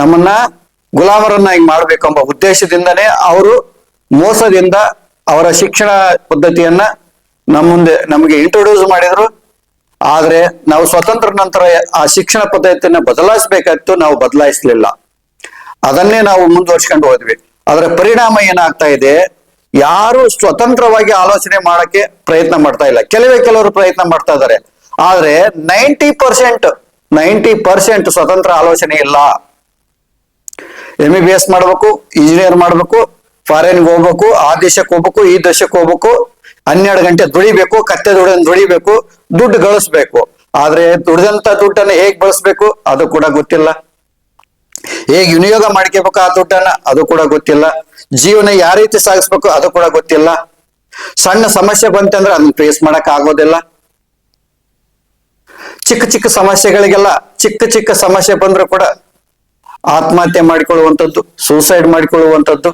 ನಮ್ಮನ್ನ ಗುಲಾಮರನ್ನಾಗಿ ಮಾಡ್ಬೇಕೆಂಬ ಉದ್ದೇಶದಿಂದನೇ ಅವರು ಮೋಸದಿಂದ ಅವರ ಶಿಕ್ಷಣ ಪದ್ಧತಿಯನ್ನ ನಮ್ಮ ಮುಂದೆ ನಮಗೆ ಇಂಟ್ರೊಡ್ಯೂಸ್ ಮಾಡಿದ್ರು. ಆದ್ರೆ ನಾವು ಸ್ವತಂತ್ರ ನಂತರ ಆ ಶಿಕ್ಷಣ ಪದ್ಧತಿಯನ್ನ ಬದಲಾಯಿಸಬೇಕಾಗಿತ್ತು, ನಾವು ಬದಲಾಯಿಸಲಿಲ್ಲ. ಅದನ್ನೇ ನಾವು ಮುಂದುವರ್ಸ್ಕೊಂಡು ಹೋದ್ವಿ. ಅದರ ಪರಿಣಾಮ ಏನಾಗ್ತಾ ಇದೆ, ಯಾರು ಸ್ವತಂತ್ರವಾಗಿ ಆಲೋಚನೆ ಮಾಡಕ್ಕೆ ಪ್ರಯತ್ನ ಮಾಡ್ತಾ ಇಲ್ಲ. ಕೆಲವರು ಪ್ರಯತ್ನ ಮಾಡ್ತಾ ಇದ್ದಾರೆ, ಆದ್ರೆ 90% ಸ್ವತಂತ್ರ ಆಲೋಚನೆ ಇಲ್ಲ. MBBS ಮಾಡ್ಬೇಕು, ಇಂಜಿನಿಯರ್ ಮಾಡ್ಬೇಕು, ಫಾರಿನ್ಗೆ ಹೋಗ್ಬೇಕು, ಆ ದೇಶಕ್ಕೆ ಹೋಗ್ಬೇಕು, ಈ ದೇಶಕ್ಕೆ ಹೋಗ್ಬೇಕು, 12 ಗಂಟೆ ದುಡಿಬೇಕು, ಕತ್ತೆ ದುಡಿಬೇಕು, ದುಡ್ಡು ಗಳಿಸ್ಬೇಕು. ಆದ್ರೆ ದುಡಿದಂತ ದುಡ್ಡನ್ನ ಹೇಗ್ ಬಳಸ್ಬೇಕು ಅದು ಕೂಡ ಗೊತ್ತಿಲ್ಲ. ಹೇಗ್ ವಿನಿಯೋಗ ಮಾಡ್ಕೋಬೇಕು ಆ ದುಡ್ಡನ್ನ ಅದು ಕೂಡ ಗೊತ್ತಿಲ್ಲ. ಜೀವನ ಯಾವ ರೀತಿ ಸಾಗಿಸ್ಬೇಕು ಅದು ಕೂಡ ಗೊತ್ತಿಲ್ಲ. ಸಣ್ಣ ಸಮಸ್ಯೆ ಬಂತಂದ್ರೆ ಅದನ್ನ ಫೇಸ್ ಮಾಡಕ್ ಆಗೋದಿಲ್ಲ. ಚಿಕ್ಕ ಸಮಸ್ಯೆಗಳಿಗೆಲ್ಲ ಚಿಕ್ಕ ಸಮಸ್ಯೆ ಬಂದ್ರು ಕೂಡ ಆತ್ಮಹತ್ಯೆ ಮಾಡಿಕೊಳ್ಳುವಂಥದ್ದು, ಸೂಸೈಡ್ ಮಾಡಿಕೊಳ್ಳುವಂಥದ್ದು,